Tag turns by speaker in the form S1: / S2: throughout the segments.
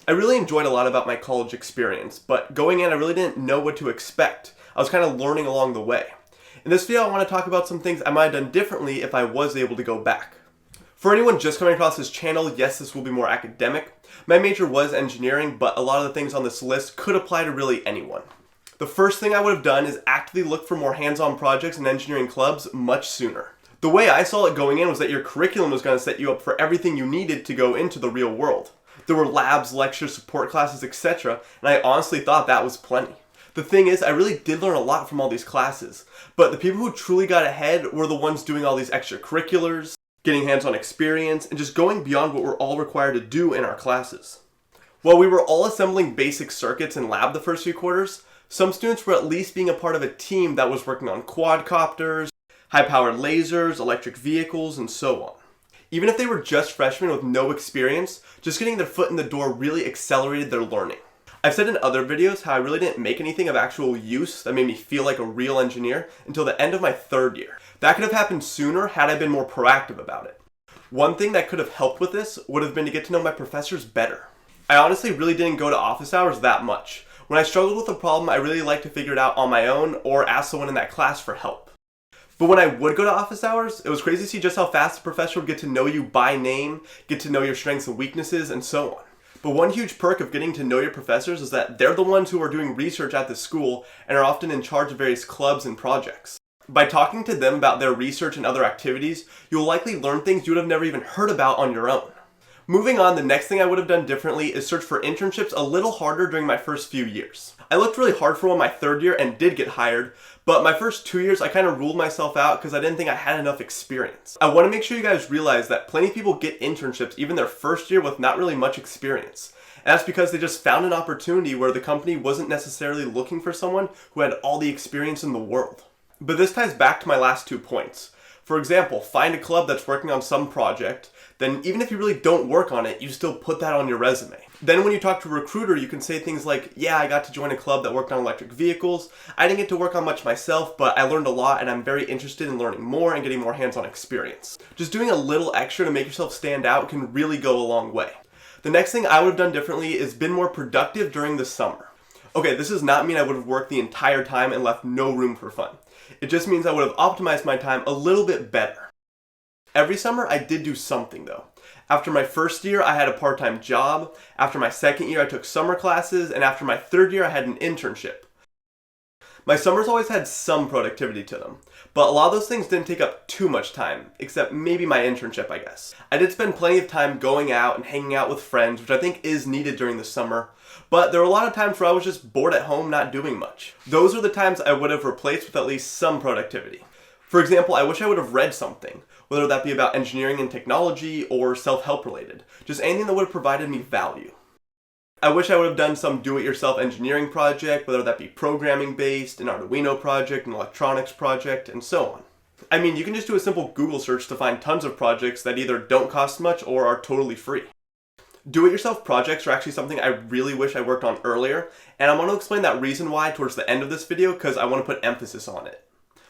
S1: I really enjoyed a lot about my college experience, but going in I really didn't know what to expect. I was kind of learning along the way. In this video I want to talk about some things I might have done differently if I was able to go back. For anyone just coming across this channel, yes, this will be more academic. My major was engineering, but a lot of the things on this list could apply to really anyone. The first thing I would have done is actively look for more hands-on projects and engineering clubs much sooner. The way I saw it going in was that your curriculum was going to set you up for everything you needed to go into the real world. There were labs, lectures, support classes, etc., and I honestly thought that was plenty. The thing is, I really did learn a lot from all these classes, but the people who truly got ahead were the ones doing all these extracurriculars, getting hands-on experience, and just going beyond what we're all required to do in our classes. While we were all assembling basic circuits in lab the first few quarters, some students were at least being a part of a team that was working on quadcopters, high-powered lasers, electric vehicles, and so on. Even if they were just freshmen with no experience, just getting their foot in the door really accelerated their learning. I've said in other videos how I really didn't make anything of actual use that made me feel like a real engineer until the end of my third year. That could have happened sooner had I been more proactive about it. One thing that could have helped with this would have been to get to know my professors better. I honestly really didn't go to office hours that much. When I struggled with a problem, I really liked to figure it out on my own or ask someone in that class for help. But when I would go to office hours, it was crazy to see just how fast the professor would get to know you by name, get to know your strengths and weaknesses, and so on. But one huge perk of getting to know your professors is that they're the ones who are doing research at the school and are often in charge of various clubs and projects. By talking to them about their research and other activities, you'll likely learn things you would have never even heard about on your own. Moving on, the next thing I would have done differently is search for internships a little harder during my first few years. I looked really hard for one my third year and did get hired, but my first 2 years I kind of ruled myself out because I didn't think I had enough experience. I want to make sure you guys realize that plenty of people get internships even their first year with not really much experience. And that's because they just found an opportunity where the company wasn't necessarily looking for someone who had all the experience in the world. But this ties back to my last 2 points. For example, find a club that's working on some project, then even if you really don't work on it, you still put that on your resume. Then when you talk to a recruiter, you can say things like, yeah, I got to join a club that worked on electric vehicles. I didn't get to work on much myself, but I learned a lot and I'm very interested in learning more and getting more hands-on experience. Just doing a little extra to make yourself stand out can really go a long way. The next thing I would have done differently is been more productive during the summer. Okay, this does not mean I would have worked the entire time and left no room for fun. It just means I would have optimized my time a little bit better. Every summer I did do something though. After my first year I had a part-time job, after my second year I took summer classes, and after my third year I had an internship. My summers always had some productivity to them, but a lot of those things didn't take up too much time, except maybe my internship, I guess. I did spend plenty of time going out and hanging out with friends, which I think is needed during the summer, but there were a lot of times where I was just bored at home not doing much. Those are the times I would have replaced with at least some productivity. For example, I wish I would have read something, whether that be about engineering and technology or self-help related, just anything that would have provided me value. I wish I would have done some do-it-yourself engineering project, whether that be programming based, an Arduino project, an electronics project, and so on. I mean, you can just do a simple Google search to find tons of projects that either don't cost much or are totally free. Do-it-yourself projects are actually something I really wish I worked on earlier, and I want to explain that reason why towards the end of this video because I want to put emphasis on it.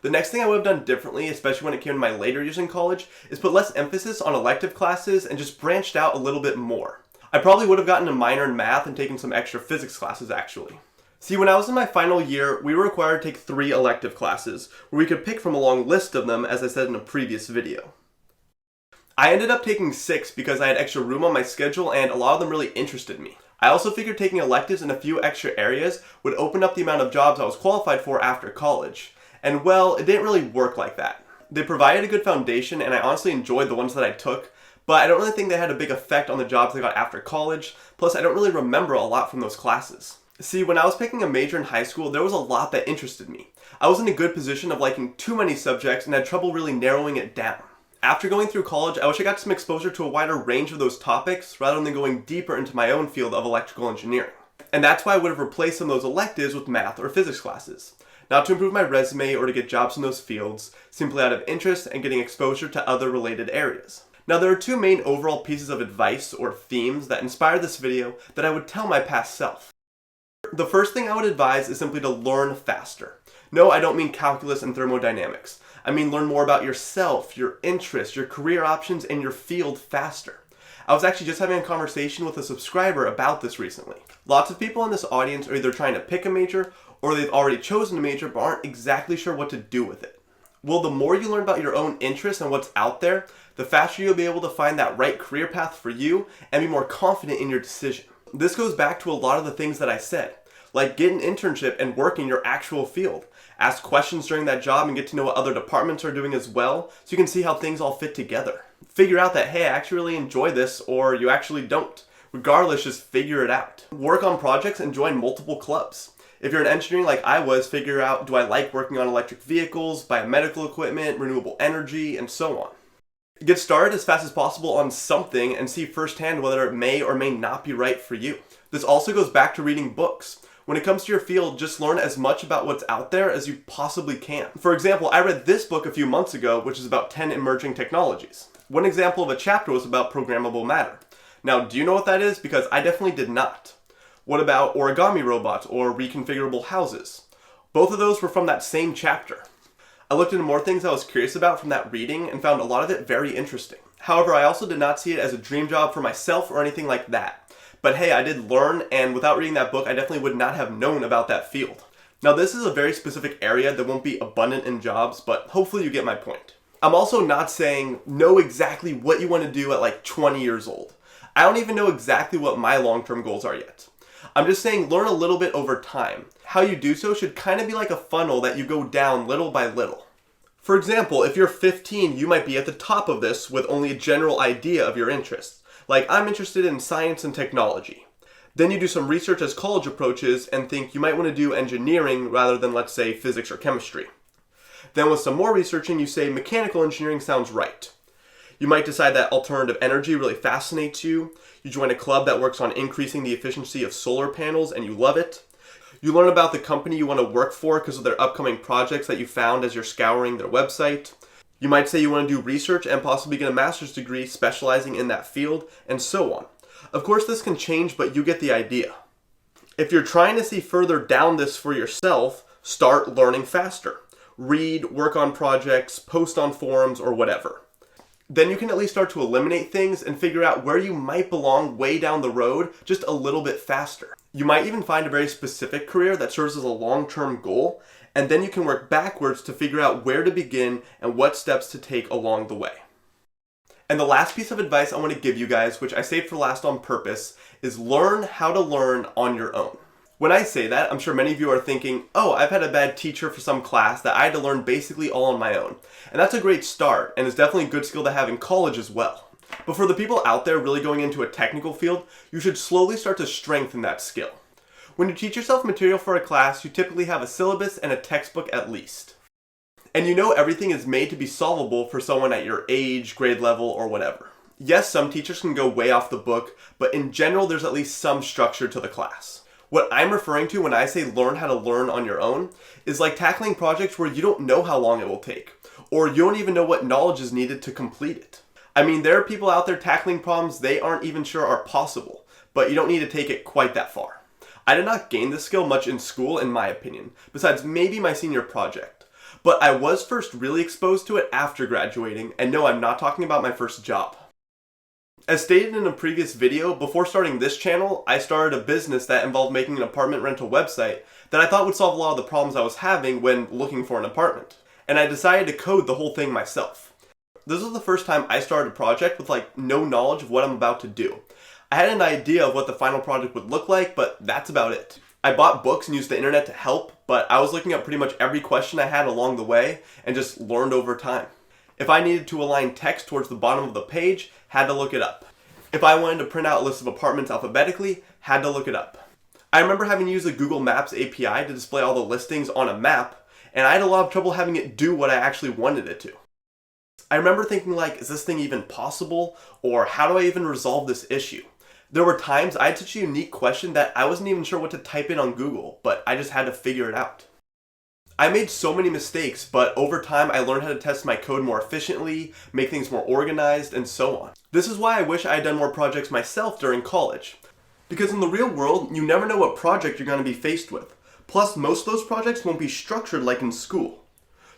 S1: The next thing I would have done differently, especially when it came to my later years in college, is put less emphasis on elective classes and just branched out a little bit more. I probably would have gotten a minor in math and taken some extra physics classes actually. See, when I was in my final year, we were required to take 3 elective classes, where we could pick from a long list of them, as I said in a previous video. I ended up taking 6 because I had extra room on my schedule and a lot of them really interested me. I also figured taking electives in a few extra areas would open up the amount of jobs I was qualified for after college. And well, it didn't really work like that. They provided a good foundation and I honestly enjoyed the ones that I took, but I don't really think they had a big effect on the jobs I got after college, plus I don't really remember a lot from those classes. See, when I was picking a major in high school, there was a lot that interested me. I was in a good position of liking too many subjects and had trouble really narrowing it down. After going through college, I wish I got some exposure to a wider range of those topics rather than going deeper into my own field of electrical engineering. And that's why I would have replaced some of those electives with math or physics classes. Not to improve my resume or to get jobs in those fields, simply out of interest and getting exposure to other related areas. Now there are 2 main overall pieces of advice or themes that inspired this video that I would tell my past self. The first thing I would advise is simply to learn faster. No, I don't mean calculus and thermodynamics. I mean learn more about yourself, your interests, your career options, and your field faster. I was actually just having a conversation with a subscriber about this recently. Lots of people in this audience are either trying to pick a major or they've already chosen a major but aren't exactly sure what to do with it. Well, the more you learn about your own interests and what's out there, the faster you'll be able to find that right career path for you and be more confident in your decision. This goes back to a lot of the things that I said, like get an internship and work in your actual field. Ask questions during that job and get to know what other departments are doing as well, so you can see how things all fit together. Figure out that, hey, I actually really enjoy this, or you actually don't. Regardless, just figure it out. Work on projects and join multiple clubs. If you're in engineering like I was, figure out, do I like working on electric vehicles, biomedical equipment, renewable energy, and so on. Get started as fast as possible on something and see firsthand whether it may or may not be right for you. This also goes back to reading books. When it comes to your field, just learn as much about what's out there as you possibly can. For example, I read this book a few months ago, which is about 10 emerging technologies. One example of a chapter was about programmable matter. Now, do you know what that is? Because I definitely did not. What about origami robots or reconfigurable houses? Both of those were from that same chapter. I looked into more things I was curious about from that reading and found a lot of it very interesting. However, I also did not see it as a dream job for myself or anything like that. But hey, I did learn, and without reading that book, I definitely would not have known about that field. Now, this is a very specific area that won't be abundant in jobs, but hopefully you get my point. I'm also not saying know exactly what you want to do at like 20 years old. I don't even know exactly what my long-term goals are yet. I'm just saying learn a little bit over time. How you do so should kind of be like a funnel that you go down little by little. For example, if you're 15, you might be at the top of this with only a general idea of your interests. Like, I'm interested in science and technology. Then you do some research as college approaches and think you might want to do engineering rather than, let's say, physics or chemistry. Then with some more researching, you say mechanical engineering sounds right. You might decide that alternative energy really fascinates you. You join a club that works on increasing the efficiency of solar panels and you love it. You learn about the company you want to work for because of their upcoming projects that you found as you're scouring their website. You might say you want to do research and possibly get a master's degree specializing in that field, and so on. Of course, this can change, but you get the idea. If you're trying to see further down this for yourself, start learning faster. Read, work on projects, post on forums, or whatever. Then you can at least start to eliminate things and figure out where you might belong way down the road just a little bit faster. You might even find a very specific career that serves as a long-term goal, and then you can work backwards to figure out where to begin and what steps to take along the way. And the last piece of advice I want to give you guys, which I saved for last on purpose, is learn how to learn on your own. When I say that, I'm sure many of you are thinking, oh, I've had a bad teacher for some class that I had to learn basically all on my own. And that's a great start, and it's definitely a good skill to have in college as well. But for the people out there really going into a technical field, you should slowly start to strengthen that skill. When you teach yourself material for a class, you typically have a syllabus and a textbook at least. And you know everything is made to be solvable for someone at your age, grade level, or whatever. Yes, some teachers can go way off the book, but in general there's at least some structure to the class. What I'm referring to when I say learn how to learn on your own is like tackling projects where you don't know how long it will take, or you don't even know what knowledge is needed to complete it. I mean, there are people out there tackling problems they aren't even sure are possible, but you don't need to take it quite that far. I did not gain this skill much in school, in my opinion, besides maybe my senior project. But I was first really exposed to it after graduating, and no, I'm not talking about my first job. As stated in a previous video, before starting this channel, I started a business that involved making an apartment rental website that I thought would solve a lot of the problems I was having when looking for an apartment. And I decided to code the whole thing myself. This was the first time I started a project with like no knowledge of what I'm about to do. I had an idea of what the final project would look like, but that's about it. I bought books and used the internet to help, but I was looking up pretty much every question I had along the way and just learned over time. If I needed to align text towards the bottom of the page, had to look it up. If I wanted to print out a list of apartments alphabetically, had to look it up. I remember having to use the Google Maps API to display all the listings on a map, and I had a lot of trouble having it do what I actually wanted it to. I remember thinking like, is this thing even possible? Or how do I even resolve this issue? There were times I had such a unique question that I wasn't even sure what to type in on Google, but I just had to figure it out. I made so many mistakes, but over time I learned how to test my code more efficiently, make things more organized, and so on. This is why I wish I had done more projects myself during college. Because in the real world, you never know what project you're going to be faced with. Plus, most of those projects won't be structured like in school.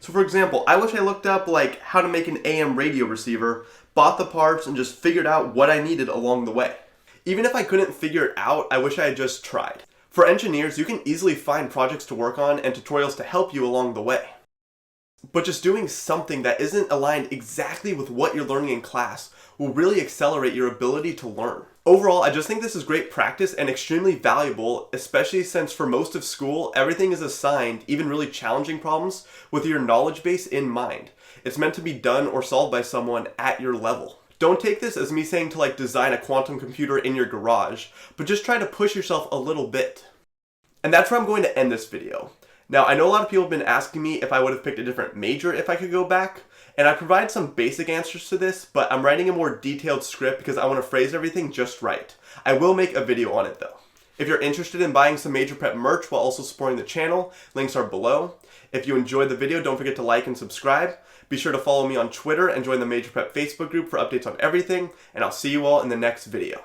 S1: So for example, I wish I looked up like how to make an AM radio receiver, bought the parts, and just figured out what I needed along the way. Even if I couldn't figure it out, I wish I had just tried. For engineers, you can easily find projects to work on and tutorials to help you along the way. But just doing something that isn't aligned exactly with what you're learning in class will really accelerate your ability to learn. Overall, I just think this is great practice and extremely valuable, especially since for most of school, everything is assigned, even really challenging problems, with your knowledge base in mind. It's meant to be done or solved by someone at your level. Don't take this as me saying to like design a quantum computer in your garage, but just try to push yourself a little bit. And that's where I'm going to end this video. Now, I know a lot of people have been asking me if I would have picked a different major if I could go back, and I provide some basic answers to this, but I'm writing a more detailed script because I want to phrase everything just right. I will make a video on it though. If you're interested in buying some major prep merch while also supporting the channel, links are below. If you enjoyed the video, don't forget to like and subscribe. Be sure to follow me on Twitter and join the Major Prep Facebook group for updates on everything, and I'll see you all in the next video.